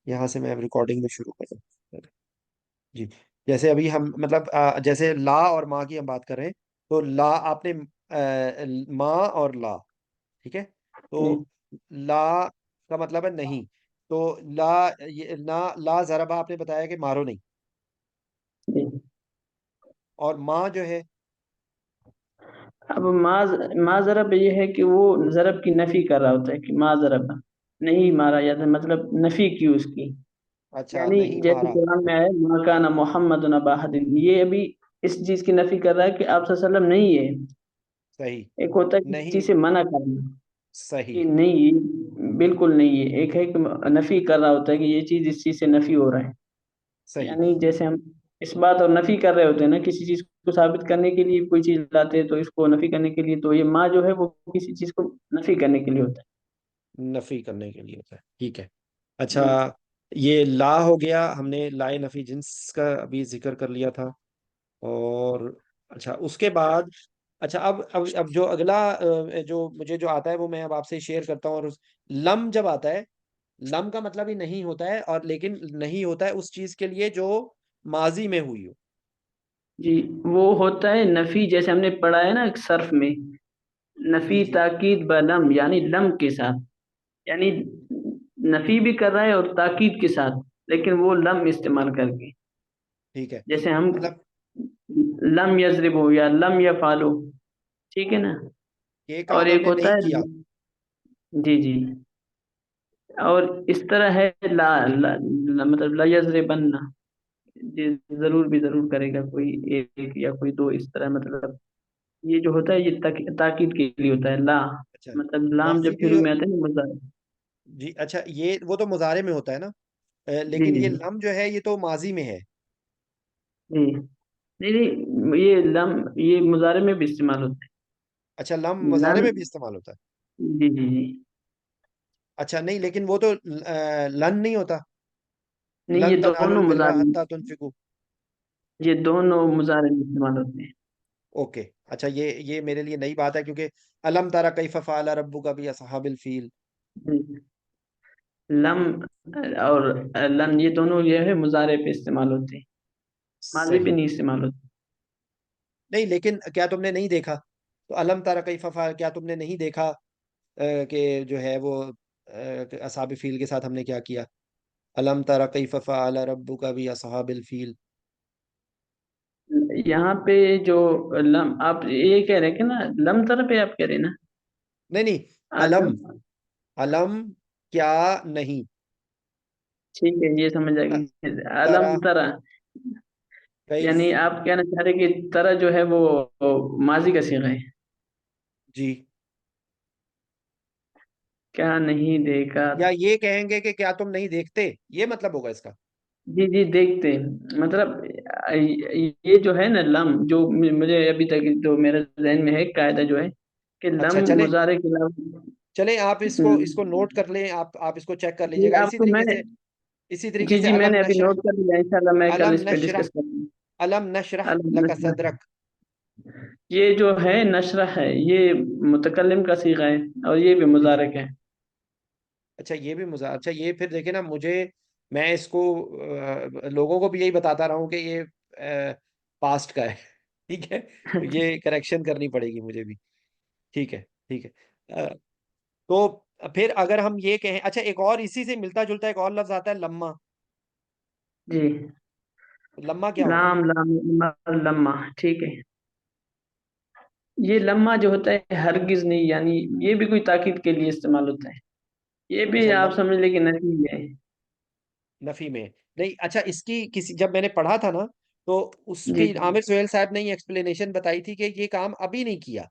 यहाँ से मैं रिकॉर्डिंग में शुरू कर रहा हूँ। जी। जैसे अभी हम मतलब जैसे ला और माँ की हम बात कर रहे हैं, तो ला आपने माँ और ला, ठीक है। जी तो ला का मतलब है नहीं। तो ला, ये ना, ला जरबा आपने बताया कि मारो नहीं। जी। और माँ जो है, अब माँ ज़रब ये है कि वो ज़रब की नफी कर रहा होता है कि माँ ज़रब नहीं मारा जाता, मतलब नफी की उसकी। अच्छा यानी नहीं जैसे मारा। कुरान में आया मा काना मोहम्मद अबा अहदिन, ये अभी इस चीज की नफी कर रहा है कि आप सल्लल्लाहु अलैहि वसल्लम नहीं है। सही। एक होता है किसी नहीं। चीज से मना करना सही। कि नहीं ये बिल्कुल नहीं है, एक है कि नफी कर रहा होता है कि ये चीज इस चीज से नफी हो रहा है। सही। यानी जैसे हम इस बात और नफी कर रहे होते हैं ना, किसी चीज को साबित करने के लिए कोई चीज लाते हैं तो इसको नफी करने के लिए, तो ये माँ जो है वो किसी चीज को नफी करने के लिए होता नफी करने के लिए होता है, ठीक है। अच्छा, है। ये ला हो गया, हमने लाए नफी जिन्स का अभी जिक्र कर लिया था। और अच्छा उसके बाद, अच्छा अब जो अगला जो मुझे जो आता है वो मैं अब आपसे शेयर करता हूँ। और लम जब आता है, लम का मतलब ही नहीं होता है, और लेकिन नहीं होता है उस चीज के लिए जो माजी में हुई हो। जी, वो होता है नफी, जैसे हमने पढ़ा है ना सर्फ में, जी नफी जी। ताकीद बलम, यानी लम के साथ, यानी नफी भी कर रहा है और ताकीद के साथ, लेकिन वो लम इस्तेमाल करके। ठीक है। जैसे हम मतलब लम यजरिबो या लम यफालो, ठीक है ना। ये काम और एक हमने होता नहीं है, किया। जी जी, और इस तरह है ला मतलब ला यजरिबन्ना, ये जरूर भी जरूर करेगा कोई, एक या कोई दो, इस तरह मतलब ये जो होता है ये ताकीद के लिए होता है ला, अच्छा, मतलब लाम माजी जब भी। शुरू में आता है ना मजा। जी अच्छा, ये वो तो मुजारे में होता है ना। जी लेकिन जी ये जी लम जो है ये तो माजी में है। जी, नहीं नहीं, ये लम ये मुजारे में भी इस्तेमाल होता अच्छा, लम है मुजारे लम। में भी इस्तेमाल होता है। जी जी जी, अच्छा नहीं, लेकिन वो तो लन नहीं होता। नहीं ये लन दोनों तनालुल बिर्रा मुजारे, हत्ता तुनफिकू। ये दोनों मुजारे में इस्तेमाल होते हैं। ओके। अच्छा, ये मेरे लिए नई बात है, क्योंकि अलम तारा कैफ फअल रब्बुका बि असहाबिल फील। जी। लम और लन ये दोनों ये है मुजारे पे इस्तेमाल होते हैं, माजी पे सही। नहीं इस्तेमाल होते। नहीं, लेकिन क्या तुमने नहीं देखा? तो अलम तारा कैफ फअल, क्या तुमने नहीं देखा कि जो है वो असहाबी फील के साथ हमने क्या किया? अलम तारा कैफ फअल रब्बुका बि असहाबिल फील। यहाँ पे जो लम आप ये कह रहे हैं कि ना, लम तरफ पे आप कह रहे हैं ना। नहीं नहीं, अलम। अलम, अलम क्या नहीं। ठीक है ये समझ आ अ, गई, तारा अलम तरा, कैफ। यानी आप कहना चाह रहे हैं कि तरह जो है वो माजी का सीगा है। जी। क्या नहीं देखा। या ये कहेंगे कि क्या तुम नहीं देखते, ये मतलब होगा इसका। जी जी देखते हैं, मतलब ये जो है ना लम, जो मुझे अभी तक जो मेरे जहन में है कायदा जो है कि लम अच्छा चले, मुजारे के अलावा। चले आप इसको इसको नोट कर लें, आप इसको चेक कर जी लीजिएगा इसी आपको तरीके मैंने, से। इसी तरीके जी से जी अलम मैंने अभी नशरह। नोट कर लिया, इंशाल्लाह मैं कल अलम इस पे नशरह। डिस्कस करूंगा। अलम नशरह अलम लका नशरा, सदरक। ये जो है नशरा है ये मुतकल्लिम का सीगा है, और ये भी जी जी। मुजारक है। अच्छा ये भी मुजा, अच्छा ये फिर देखे ना मुझे, मैं इसको लोगों को भी यही बताता रहा हूँ कि ये पास्ट का है। ठीक है, तो ये करेक्शन करनी पड़ेगी मुझे भी। ठीक है, ठीक है। तो फिर अगर हम ये कहें, अच्छा एक और इसी से मिलता जुलता एक और लफ्ज आता है, लम्मा। जी, लम्मा क्या होगा? लाम लाम लम्मा, ठीक है। ये लम्मा जो होता है हरगिज नहीं, यानी ये भी कोई ताकीद के लिए इस्तेमाल होता है, ये भी अच्छा आप समझ लें कि नहीं है। नफी में नहीं। अच्छा, इसकी किसी जब मैंने पढ़ा था ना, तो जी उसकी जी, आमिर सुहेल साहब ने ये एक्सप्लेनेशन बताई थी कि ये काम अभी नहीं किया,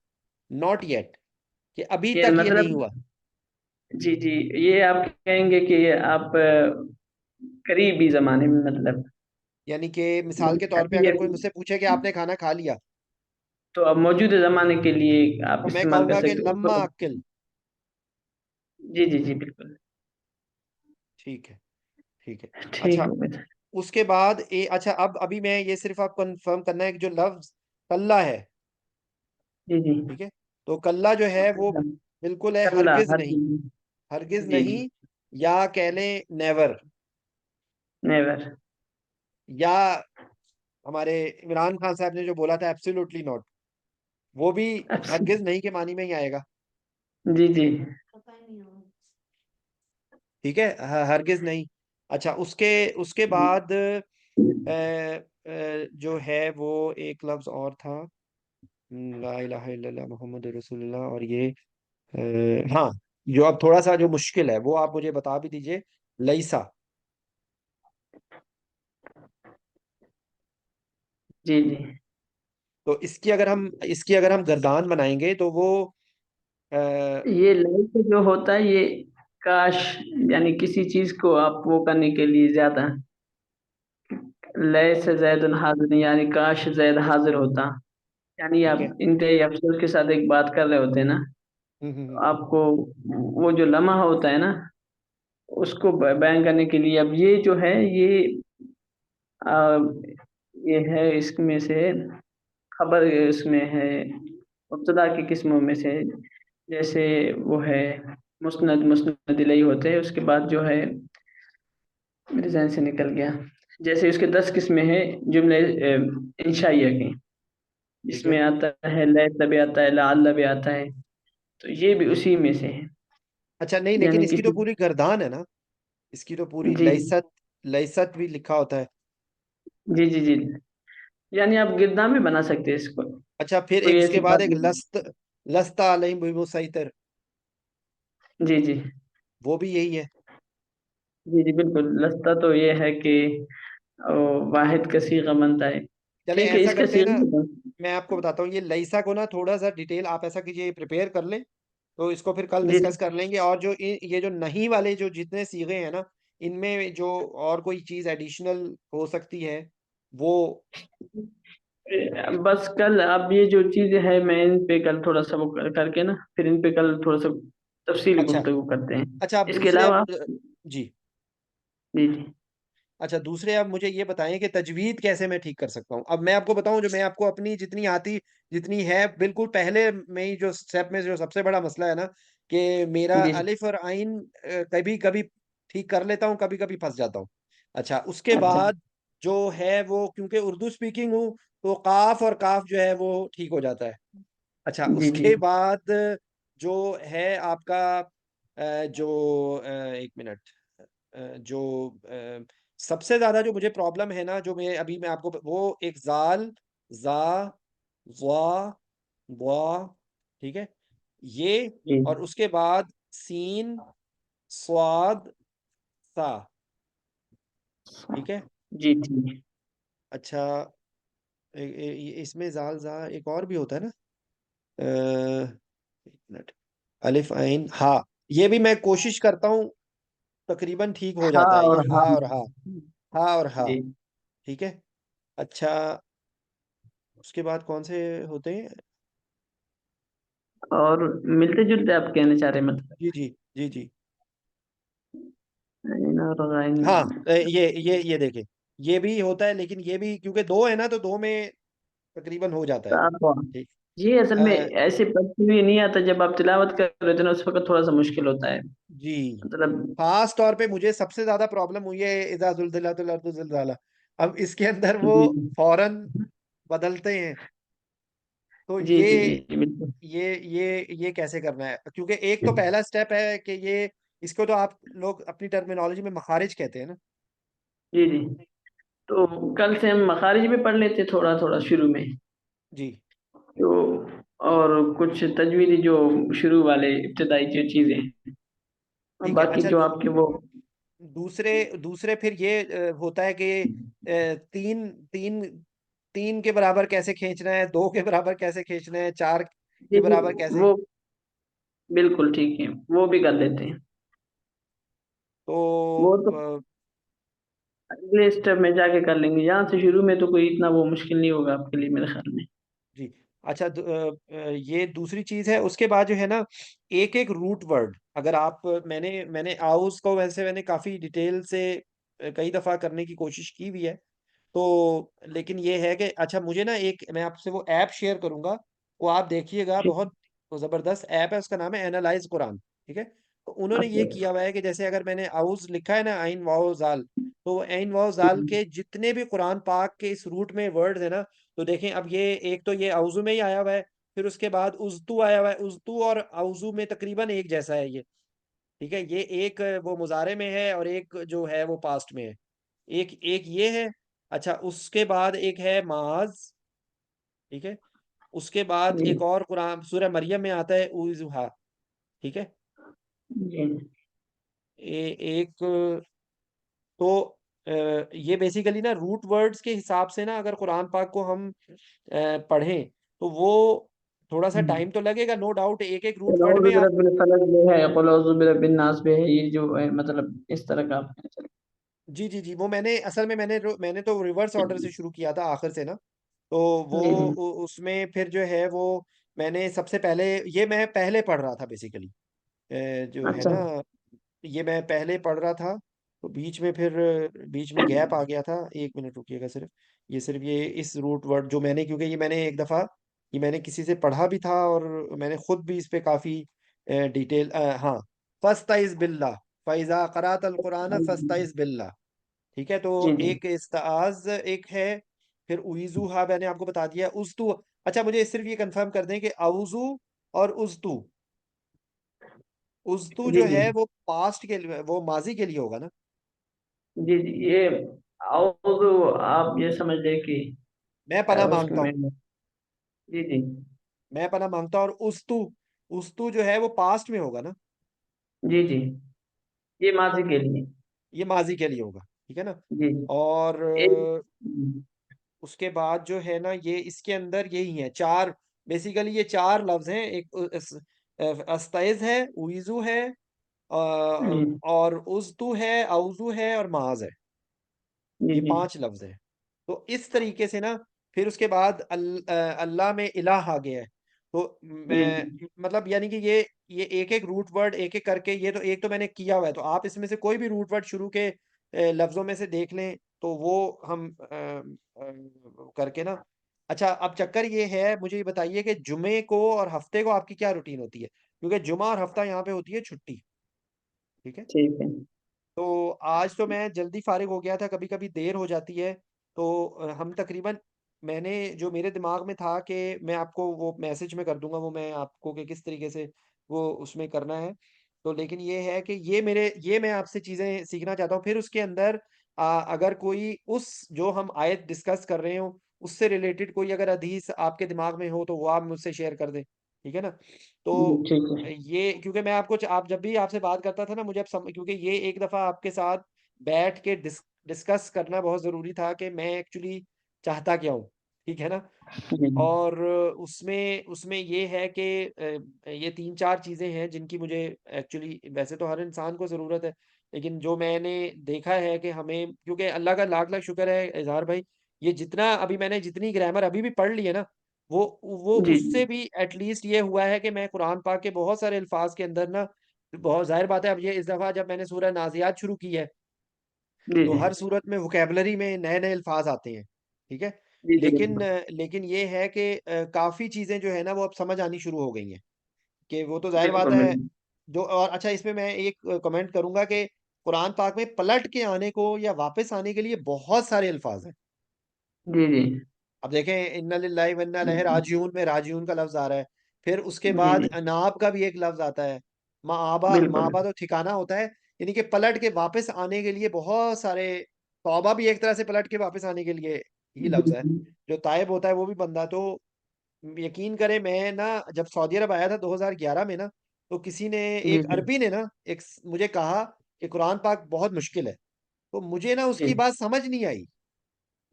नॉट येट, कि अभी ये तक ये नहीं मतलब, हुआ। जी जी, ये आप कहेंगे कि ये आप करीबी जमाने में, मतलब यानी कि मिसाल के तौर पे अभी अगर कोई अभी, मुझसे पूछे कि आपने खाना खा लिया, तो अब मौजूदा जमाने के लिए आप तो मैं इस्तेमाल कर कहूंगा कि सकते हो लम्मा तो। अक्ल। जी जी जी बिल्कुल, ठीक है, ठीक है। ठीक अच्छा, हो गया। उसके बाद अच्छा अब अभी मैं ये सिर्फ आप कंफर्म करना है कि जो लफ्ज कल्ला है, जी जी, ठीक है, तो कल्ला जो है वो बिल्कुल है, कल्ला हरगिज हर नहीं। चीज, हरगिज जी जी, नहीं, या कह लें नेवर। नेवर। या हमारे इमरान खान साहब ने जो बोला था एब्सोल्युटली नॉट, वो भी हरगिज नहीं के मानी में ही आएगा। जी जी ठीक है, हरगिज नहीं। अच्छा, उसके उसके बाद जो है वो एक लफ्ज और था, ला इलाहा इल्लल्लाह मोहम्मद रसूलुल्लाह, और ये हाँ, जो अब थोड़ा सा जो मुश्किल है वो आप मुझे बता भी दीजिए, लईसा। जी जी। तो इसकी अगर हम गर्दान बनाएंगे तो वो आ, ये लाइक जो होता है ये काश, यानी किसी चीज को आप वो करने के लिए ज्यादा, लय से जैद हाजिर, यानी काश जैद हाजिर होता। यानी ठीक है। आप इंतहाई अफसोस के साथ एक बात कर रहे होते हैं ना, तो हम्म। आपको वो जो लम्हा होता है ना, उसको बयान करने के लिए अब ये जो है आ, ये है इसमें से खबर, इसमें है मुब्तदा की किस्मों में से। जैसे वो है मुस्नद, मुस्नद इलैही होते हैं, उसके बाद जो है मेरे जहन से निकल गया। जैसे उसके 10 किस्में हैं जुमले इंशाइया की, ठीक जिसमें है। आता है लैत भी आता है, लअल्ल भी आता है, तो ये भी उसी में से है। अच्छा नहीं, लेकिन यानी इसकी तो किसी, पूरी गर्दान है ना, इसकी तो पूरी जी लैसत, लैसत भी लिखा होता है। जी जी जी, यानी आप गिरदान भी बना सकते हैं इसको, अच्छा, फिर कोई एक ऐसी उसके बाद बात एक नहीं। लस्त, लस्ता अलैहिम बिमुसैतिर, जी जी वो भी यही है। जी जी बिल्कुल, लस्ता तो ये है कि ओ, वाहिद का सीगा बनता है। चले ठीक है, ऐसा इसका करते हैं ना, सीगा। मैं आपको बताता हूँ ये लईसा को ना थोड़ा सा डिटेल आप ऐसा कीजिए, प्रिपेयर कर लें, तो इसको फिर कल जी डिस्कस कर लेंगे। और जो ये जो नहीं वाले जो जितने सीगे हैं ना, इनमें जो और कोई चीज एडिशनल हो सकती है वो। बस कल अब ये जो चीजें है, मैं इन पे कल थोड़ा सा वो करके ना, फिर इन पे कल थोड़ा सा तफसीली अच्छा। गुफ्तगू करते हैं। अच्छा, आप इसके दूसरे अलावा, अब जी। जी जी अच्छा, दूसरे आप मुझे ये बताएं कि तजवीद कैसे मैं ठीक कर सकता हूँ। अब मैं आपको बताऊं, जो मैं आपको अपनी जितनी आती, जितनी है बिल्कुल पहले में ही, जो स्टेप में जो सबसे बड़ा मसला है ना, कि मेरा जी। अलिफ और आइन कभी कभी ठीक कर लेता हूँ, कभी कभी फंस जाता हूँ। अच्छा, उसके अच्छा। बाद जो है वो, क्योंकि उर्दू स्पीकिंग हूँ, तो काफ और काफ जो है वो ठीक हो जाता है। अच्छा, जी जी उसके बाद जो है आपका जो एक मिनट, जो सबसे ज्यादा जो मुझे प्रॉब्लम है ना, जो मैं अभी मैं आपको वो एक जाल, जा, वा, वा, ठीक है, ये, जी और उसके बाद सीन, स्वाद, सा, ठीक है। जी ठीक। अच्छा, इसमें जाल, जा एक और भी होता है ना, एक मिनट, अलिफ आइन हा, ये भी मैं कोशिश करता हूँ, तकरीबन ठीक हो हाँ जाता है ये और हा हाँ। और हा, हा और हा, जी। ठीक है। अच्छा, उसके बाद कौन से होते हैं? और मिलते जुलते आप कहना चाह रहे हैं मतलब? जी जी जी जी। इन और गाइन। हाँ, ये देखें, ये भी होता है, लेकिन ये भी क्योंकि दो है ना, तो दो में तकरीबन हो जाता है। ठीक। जी असल में अ, ऐसे पढ़ते हुए नहीं आता, जब आप तिलावत कर रहे थे ना उस वक्त थोड़ा सा मुश्किल होता है जी, मतलब। खास तौर पे मुझे सबसे ज्यादा प्रॉब्लम हुई है इज़ा ज़ुलज़िलातिल अर्दु ज़िलज़ाला। अब इसके अंदर वो जी फौरन बदलते हैं, तो जी जी जी जी बिल्कुल। ये कैसे करना है, क्योंकि एक तो पहला स्टेप है कि ये, इसको तो आप लोग अपनी टर्मिनोलॉजी में मखारिज कहते हैं ना। जी जी, तो कल से हम मखारिज भी पढ़ लेते थोड़ा थोड़ा शुरू में, जी। तो और कुछ तजवीरी जो शुरू वाले इब्तदाई जो चीजें हैं, और ठीक है। बाकी अच्छा, जो आपके वो। दूसरे दूसरे फिर ये होता है कि तीन तीन तीन के बराबर कैसे खींचना है, दो के बराबर कैसे खींचना है, चार जी के जी, बराबर कैसे। वो बिल्कुल ठीक है, वो भी कर लेते हैं। वो तो तो अगले स्टेप में जाके कर लेंगे, यहाँ से शुरू में तो कोई इतना वो मुश्किल नहीं होगा आपके लिए मेरे ख्याल में। जी। अच्छा, ये दूसरी चीज है। उसके बाद जो है ना, एक एक रूट वर्ड, अगर आप, मैंने मैंने आउस को वैसे मैंने काफी डिटेल से कई दफा करने की कोशिश की भी है, तो लेकिन ये है कि अच्छा, मुझे ना एक, मैं आपसे वो ऐप शेयर करूंगा, वो आप देखिएगा, ठीक। बहुत जबरदस्त ऐप है, उसका नाम है एनालाइज कुरान। ठीक है, तो उन्होंने अच्छा ये किया हुआ है कि जैसे अगर मैंने आउज लिखा है ना, आइन वाओ जाल, तो वो ऐन वाव जाल के जितने भी कुरान पाक के इस रूट में वर्ड्स है ना, तो देखें अब ये एक तो ये औजू में ही आया हुआ है, फिर उसके बाद उज़्तू आया हुआ है, उज़्तू और औजू में तकरीबन एक जैसा है ये। ठीक है, ये एक वो मुजारे में है और एक जो है वो पास्ट में है। एक एक ये है। अच्छा, उसके बाद एक है माज। ठीक है, उसके बाद जी एक और कुरान सूरह मरियम में आता है उज़ुहा। ठीक है, जी। एक तो ये बेसिकली ना रूट वर्ड्स के हिसाब से ना, अगर कुरान पाक को हम पढ़ें तो वो थोड़ा सा टाइम तो लगेगा, नो डाउट। एक एक रूट कुल वर्ड औज़ु में आप बिरब्बिल फलक भी है, कुल औज़ु बिरब्बिन नास भी है, ये जो है मतलब इस तरह का आपने चल। जी जी जी, वो मैंने असल में मैंने तो रिवर्स ऑर्डर से शुरू किया था आखिर से ना। तो वो जी जी। उसमें फिर जो है वो मैंने सबसे पहले ये मैं पहले पढ़ रहा था बेसिकली, जो है अच्छा। ना, ये मैं पहले पढ़ रहा था। तो बीच में गैप आ गया था। एक मिनट रुकिएगा सिर्फ। ये इस रूट वर्ड जो मैंने, क्योंकि ये मैंने एक दफ़ा ये मैंने किसी से पढ़ा भी था और मैंने खुद भी इस पे काफ़ी डिटेल, हाँ, फस्तइज बिल्ला, फैज़ा क़राअत अल कुरान फस्तइज बिल्ला। ठीक है, तो जी जी। एक इस्ताज एक है, फिर उइज़ुहा मैंने आपको बता दिया, उज़्तू। अच्छा, मुझे सिर्फ ये कंफर्म कर दें कि औज़ु और उज़्तू, उज़्तू जी जो जी। है वो पास्ट के लिए, वो माजी के लिए होगा ना। जी जी। ये औज़ु आप ये समझ लें कि मैं पनाह मांगता हूँ। उसमें। जी जी। मैं पनाह मांगता हूँ, और उस्तु, उस्तु जो है वो पास्ट में होगा ना। जी जी। ये माजी के लिए। ये माजी के लिए होगा। ठीक है ना। जी और जी। एक। उसके बाद जो है ना, ये इसके अंदर यही है चार, बेसिकली ये चार लफ्ज हैं। एक अस्तैज है, उइजू है, जी और उज़्तू है, औज़ू है, और माज है। जी ये जी। पांच लफ्ज हैं। तो इस तरीके से ना, फिर उसके बाद अल्लाह में इलाह आ गया है। तो जी मैं जी। मतलब यानी कि ये एक एक रूट वर्ड एक एक करके, ये तो एक तो मैंने किया हुआ है, तो आप इसमें से कोई भी रूट वर्ड शुरू के लफ्जों में से देख लें, तो वो हम करके ना। अच्छा, अब चक्कर ये है, मुझे ये बताइए कि जुमे को और हफ्ते को आपकी क्या रूटीन होती है, क्योंकि जुमा और हफ्ता यहाँ पे होती है छुट्टी। ठीक है। ठीक है। तो आज तो मैं जल्दी फारिग हो गया था, कभी कभी देर हो जाती है। तो हम तकरीबन, मैंने जो मेरे दिमाग में था कि मैं आपको वो मैसेज में कर दूंगा, वो मैं आपको कि किस तरीके से वो उसमें करना है। तो लेकिन ये है कि ये मैं आपसे चीज़ें सीखना चाहता हूँ। फिर उसके अंदर अगर कोई उस जो हम आयत डिस्कस कर रहे हो उससे रिलेटेड कोई अगर हदीस आपके दिमाग में हो, तो वो आप मुझसे शेयर कर दें। ठीक है ना। तो ठीक है। ये क्योंकि मैं आपको आप जब भी आपसे बात करता था ना, मुझे अब क्योंकि ये एक दफा आपके साथ बैठ के डिस्कस करना बहुत जरूरी था कि मैं एक्चुअली चाहता क्या हूँ। ठीक है ना। जी जी। और उसमें उसमें ये है कि ये तीन चार चीजें हैं जिनकी मुझे एक्चुअली, वैसे तो हर इंसान को जरूरत है, लेकिन जो मैंने देखा है कि हमें, क्योंकि अल्लाह का लाख लाख शुक्र है इजहार भाई, ये जितना अभी मैंने जितनी ग्रामर अभी भी पढ़ ली है ना, वो जी उससे भी एटलीस्ट ये हुआ है कि मैं कुरान पाक के बहुत सारे अल्फाज के अंदर ना, बहुत जाहिर बात है, अब ये इस दफा जब मैंने सूरह नाजियात शुरू की है, जी। तो जी हर सूरत में वोकेबलरी में नए नए अल्फाज आते हैं। ठीक है। जी। जी लेकिन बिल्कुल। लेकिन ये है कि काफी चीजें जो है ना वो अब समझ आनी शुरू हो गई हैं, कि वो तो जाहिर बात बिल्कुल है। बिल्कुल। जो और अच्छा, इसमें मैं एक कमेंट करूंगा कि कुरान पाक में पलट के आने को या वापस आने के लिए बहुत सारे अल्फाज हैं। जी जी। अब देखें, इन्ना लिल्लाहि व इन्ना इलैहि राजिऊन में राजिऊन का लफ्ज आ रहा है। फिर उसके जी बाद जी। अनाब का भी एक लफ्ज आता है। माबा, बिल्कुल। माबा तो ठिकाना होता है, यानी कि पलट के वापस आने के लिए बहुत सारे। तौबा भी एक तरह से पलट के वापस आने के लिए ही जी लफ्ज है। जी। जो ताइब होता है वो भी बंदा। तो यकीन करें, मैं ना जब सऊदी अरब आया था 2011 में ना, तो किसी ने, जी एक जी। अरबी ने ना, मुझे कहा कि कुरान पाक बहुत मुश्किल है। तो मुझे ना उसकी जी। बात समझ नहीं आई,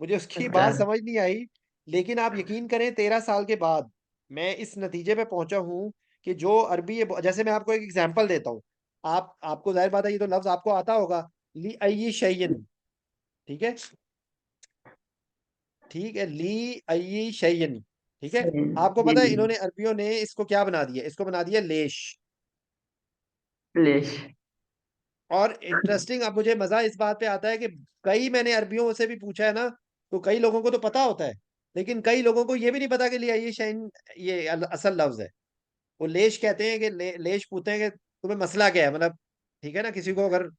मुझे उसकी अच्छा। बात समझ नहीं आई। लेकिन आप यकीन करें, 13 साल के बाद मैं इस नतीजे पे पहुंचा हूं कि जो अरबी जैसे मैं आपको एक एग्जांपल देता हूँ। आपको जाहिर बात है, ये तो लफ्ज आपको आता होगा, ली अय्यी शैयन। ठीक है। ठीक है, ली अय्यी शैयन। ठीक है। सही। आपको जी पता है जी। इन्होंने अरबियों ने इसको क्या बना दिया, इसको बना दिया लेश। लेश। और इंटरेस्टिंग, अब मुझे मजा इस बात पे आता है कि कई मैंने अरबियों से भी पूछा है ना, तो कई लोगों को तो पता होता है, लेकिन कई लोगों को ये भी नहीं पता कि लिया ये शाइन, ये असल लफ्ज है। वो लेश कहते हैं कि लेश पूछते हैं कि तुम्हें मसला क्या है, मतलब। ठीक है ना, किसी को अगर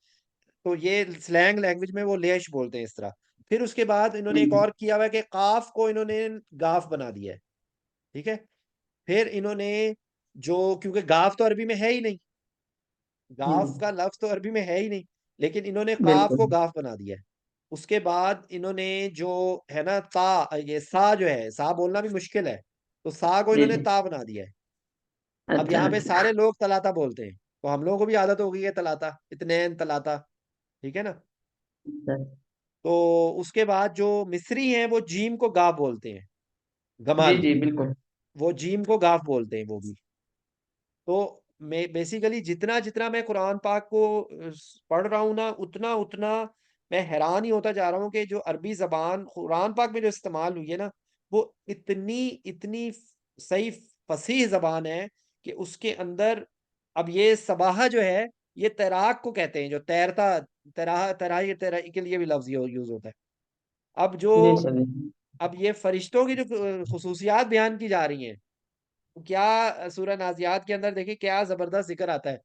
तो ये स्लैंग लैंग्वेज में वो लेश बोलते हैं इस तरह। फिर उसके बाद इन्होंने एक जी और किया हुआ है कि काफ को इन्होंने गाफ बना दिया है। ठीक है। फिर इन्होंने जो, क्योंकि गाफ तो अरबी में है ही नहीं, जी गाफ का लफ्ज तो अरबी में है ही नहीं, लेकिन इन्होंने काफ को बिल्कुल। गाफ बना दिया है। उसके बाद इन्होंने जो है ना ता, ये सा जो है, सा बोलना भी मुश्किल है, तो सा को जी इन्होंने जी। ता बना दिया है। अब अच्छा यहाँ पे अच्छा। सारे लोग तलाता बोलते हैं, तो हम लोगों को भी आदत हो गई है तलाता, इत्नेन तलाता। ठीक है ना। अच्छा। तो उसके बाद जो मिस्री हैं वो जीम को गाफ बोलते हैं, जी गमाल, जी बिल्कुल। वो जीम को गाफ बोलते हैं वो भी। तो मैं बेसिकली जितना जितना मैं कुरान पाक को पढ़ रहा हूँ ना, उतना उतना मैं हैरान ही होता जा रहा हूँ कि जो अरबी जबान कुरान पाक में जो इस्तेमाल हुई है ना, वो इतनी इतनी सही फसीह जबान है कि उसके अंदर, अब ये सबाहा जो है, ये तैराक को कहते हैं, जो तैरता, तैराई तैराई के लिए भी लफ्ज यूज होता है। अब जो, जी सर। अब ये फरिश्तों की जो खसूसियात बयान की जा रही हैं, क्या सूरह नाजियात के अंदर देखिए क्या जबरदस्त जिक्र आता है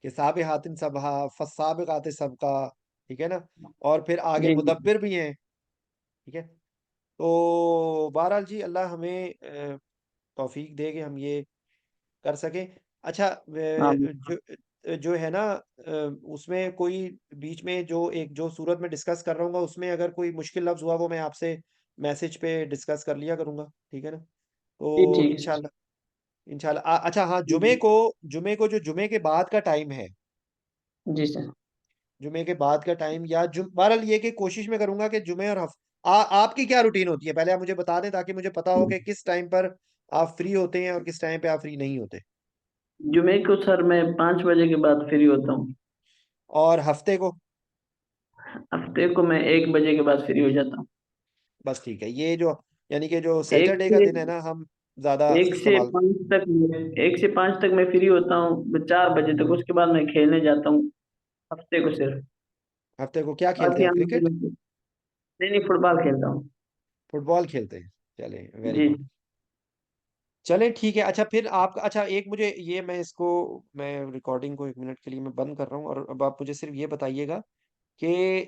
कि साबिहातिन सबहा फस्साबिकात सबका। ठीक है ना। और फिर आगे जी जी। मुदब्बिर भी हैं। ठीक है। तो बहरहाल जी, अल्लाह हमें तौफीक दे कि हम ये कर सकें। अच्छा, हाँ। जो जो है ना, उसमें कोई बीच में जो एक जो सूरत में डिस्कस कर रहा हूँ, उसमें अगर कोई मुश्किल लफ्ज हुआ वो मैं आपसे मैसेज पे डिस्कस कर लिया करूंगा। ठीक है ना। जी तो ठीक है सर। इंशाल्लाह, इंशाल्लाह अच्छा हाँ, जी जी। जुमे को जो जुमे के बाद का टाइम है, जी सर। जुमे के बाद का टाइम या बहरहाल ये कि कोशिश में करूंगा कि जुमे और आपकी क्या रूटीन होती है, पहले आप मुझे बता दें ताकि मुझे पता हो कि किस टाइम पर आप फ्री होते हैं और किस टाइम पे आप फ्री नहीं होते। जुमे को सर मैं 5 बजे के बाद फ्री होता हूँ। और हफ्ते को? हफ्ते को मैं 1 बजे के बाद फ्री हो जाता हूँ। बस ठीक है, ये जो यानी कि जो एक सैटरडे का से दिन है ना, हम ज्यादा एक से इस्तेमाल। 5 तक मैं फ्री होता हूँ, 4 बजे तक। उसके बाद मैं खेलने जाता हूँ, हफ्ते को सिर्फ। हफ्ते को क्या खेलते बाकी हैं आप, हम क्रिकेट? नहीं नहीं, फुटबॉल खेलता हूँ। फुटबॉल खेलते हैं? चले, वेरी जी। गुड। चलें ठीक है। अच्छा फिर आप, अच्छा एक मुझे ये, मैं इसको, मैं रिकॉर्डिंग को 1 मिनट के लिए मैं बंद कर रहा हूँ, और अब आप मुझे सिर्फ ये बताइएगा कि